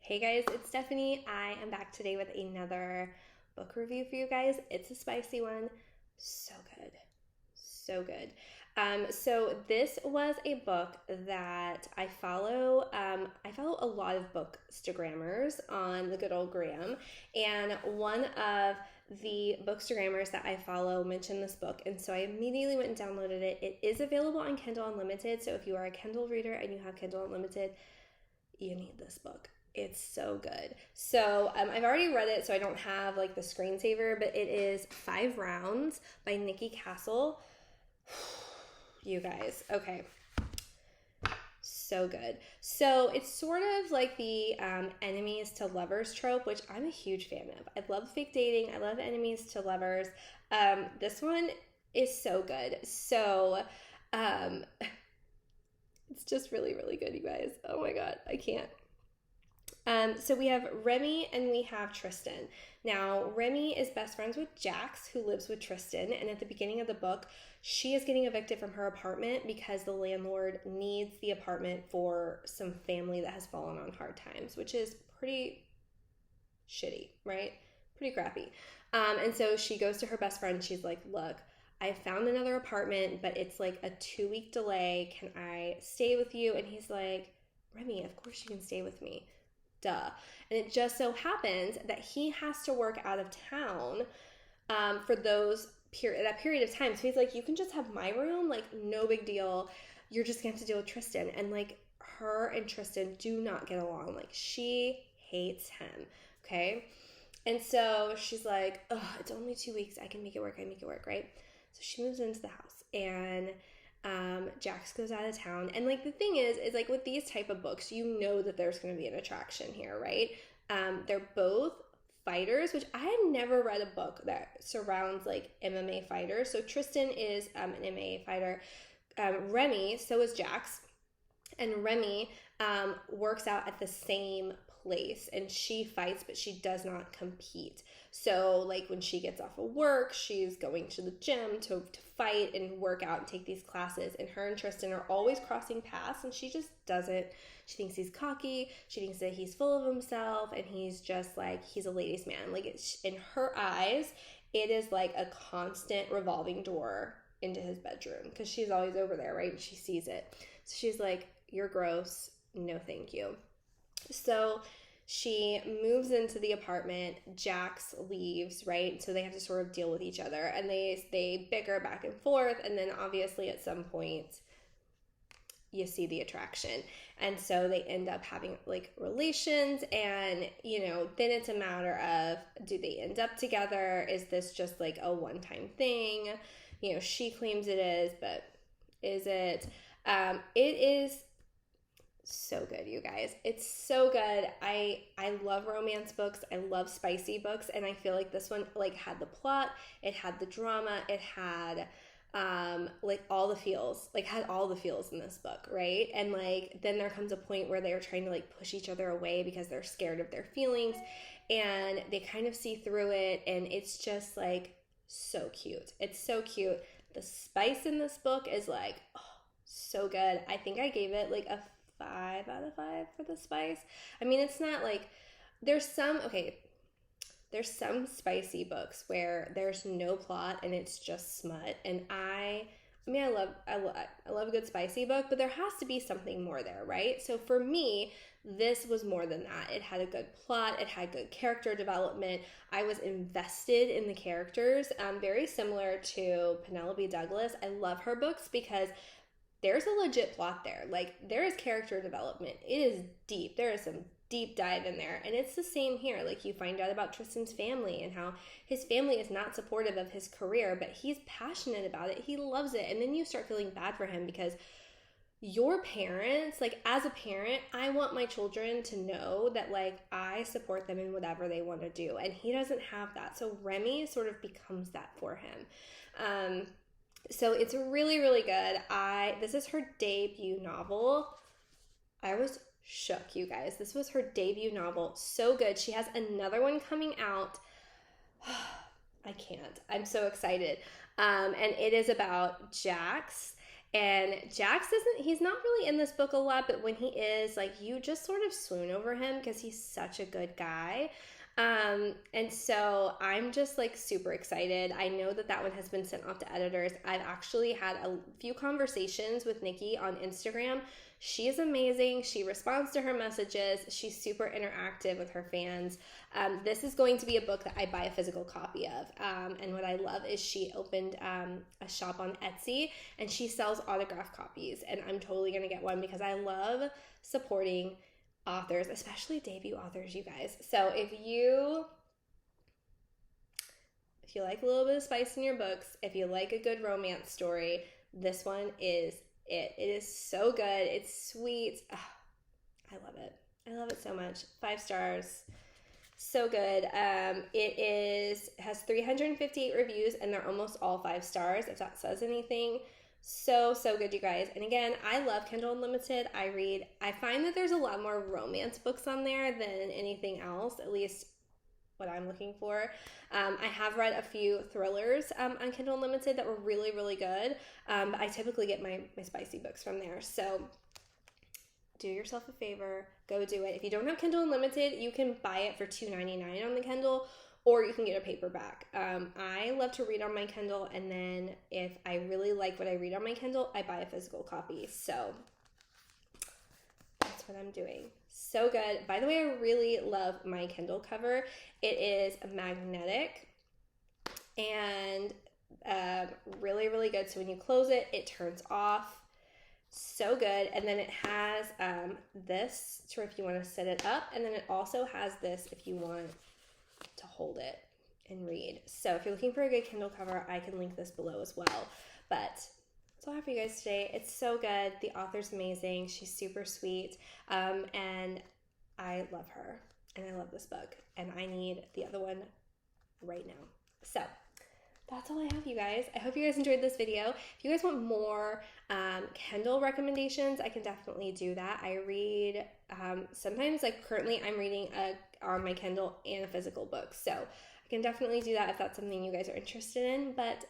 Hey guys, it's Stephanie. I am back today with another book review for you guys. It's a spicy one. So good. So good. So this was a book that I follow. I follow a lot of bookstagrammers on the good old gram, and one of the bookstagrammers that I follow mentioned this book, and so I immediately went and downloaded it. It is available on Kindle Unlimited, so if you are a Kindle reader and you have Kindle Unlimited, you need this book. It's so good. So I've already read it, so I don't have like the screensaver, but it is 5 Rounds by Nikki Castle. You guys, okay. So good. So it's sort of like the enemies to lovers trope, which I'm a huge fan of. I love fake dating. I love enemies to lovers. This one is so good. So it's just really, really good, you guys. Oh my God, I can't. So we have Remy and we have Tristan. Now, Remy is best friends with Jax, who lives with Tristan, and at the beginning of the book, she is getting evicted from her apartment because the landlord needs the apartment for some family that has fallen on hard times, which is pretty shitty, right? Pretty crappy. And so she goes to her best friend. She's like, look, I found another apartment, but it's like a 2-week delay. Can I stay with you? And he's like, Remy, of course you can stay with me. Duh. And it just so happens that he has to work out of town for that period of time. So he's like, you can just have my room, like no big deal. You're just gonna have to deal with Tristan. And like her and Tristan do not get along. Like she hates him. Okay. And so she's like, oh, it's only 2 weeks. I can make it work. Right? So she moves into the house and Jax goes out of town. And like the thing is like with these type of books, you know that there's going to be an attraction here, right? They're both fighters, which I had never read a book that surrounds like MMA fighters. So Tristan is an MMA fighter. Remy, so is Jax. And Remy works out at the same place, and she fights, but she does not compete. So like when she gets off of work, she's going to the gym to fight and work out and take these classes, and her and Tristan are always crossing paths, and she just doesn't. She thinks he's cocky. She thinks that he's full of himself, and he's just like, he's a ladies' man. Like it's, in her eyes, it is like a constant revolving door into his bedroom because she's always over there, right? And she sees it. So she's like, you're gross. No, thank you. So she moves into the apartment. Jax leaves, right? So they have to sort of deal with each other, and they bicker back and forth. And then obviously at some point you see the attraction. And so they end up having like relations, and then it's a matter of, do they end up together? Is this just like a one-time thing? She claims it is, but is it? It is so good, you guys. It's so good. I love romance books. I love spicy books, and I feel like this one like had the plot, it had the drama, it had like all the feels, like had all the feels in this book, right? And like then there comes a point where they're trying to like push each other away because they're scared of their feelings, and they kind of see through it, and it's just like so cute. It's so cute. The spice in this book is like, oh, so good. I think I gave it like a 5 out of 5 for the spice. I mean, it's not like there's some spicy books where there's no plot and it's just smut, and I love a good spicy book, but there has to be something more there, right? So for me, this was more than that. It had a good plot, it had good character development. I was invested in the characters, very similar to Penelope Douglas. I love her books because there's a legit plot there. Like, there is character development. It is deep. There is some deep dive in there. And it's the same here. Like, you find out about Tristan's family and how his family is not supportive of his career, but he's passionate about it. He loves it. And then you start feeling bad for him because your parents, like as a parent, I want my children to know that like I support them in whatever they want to do. And he doesn't have that. So Remy sort of becomes that for him. So it's really, really good. This is her debut novel. I was shook, you guys. This was her debut novel. So good. She has another one coming out. I can't. I'm so excited. And it is about Jax And Jax he's not really in this book a lot, but when he is, like, you just sort of swoon over him because he's such a good guy. And so I'm just like super excited. I know that one has been sent off to editors. I've actually had a few conversations with Nikki on Instagram. She is amazing. She responds to her messages. She's super interactive with her fans. This is going to be a book that I buy a physical copy of. And what I love is she opened a shop on Etsy, and she sells autographed copies. And I'm totally going to get one because I love supporting authors, especially debut authors, you guys. So if you like a little bit of spice in your books, if you like a good romance story, this one is it. It is so good. It's sweet. Oh, I love it. I love it so much. 5 stars. So good. It has 358 reviews, and they're almost all 5 stars, if that says anything. So good, you guys. And again, I love Kindle Unlimited. I find that there's a lot more romance books on there than anything else, at least what I'm looking for. I have read a few thrillers on Kindle Unlimited that were really, really good. But I typically get my spicy books from there. So do yourself a favor, go do it. If you don't have Kindle Unlimited, you can buy it for $2.99 on the Kindle, or you can get a paperback. I love to read on my Kindle, and then if I really like what I read on my Kindle, I buy a physical copy. So that's what I'm doing. So good. By the way, I really love my Kindle cover. It is magnetic and really, really good. So when you close it, it turns off. So good. And then it has this to if you want to set it up, and then it also has this if you want to hold it and read. So if you're looking for a good Kindle cover, I can link this below as well. But that's all I have for you guys today. It's so good. The author's amazing. She's super sweet. And I love her. And I love this book. And I need the other one right now. So that's all I have, you guys. I hope you guys enjoyed this video. If you guys want more Kindle recommendations, I can definitely do that. I read sometimes, like currently I'm reading on my Kindle and a physical book. So I can definitely do that if that's something you guys are interested in. But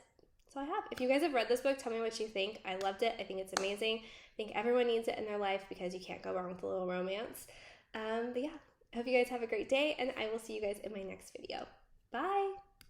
that's all I have. If you guys have read this book, tell me what you think. I loved it. I think it's amazing. I think everyone needs it in their life because you can't go wrong with a little romance. But yeah, I hope you guys have a great day, and I will see you guys in my next video. Bye!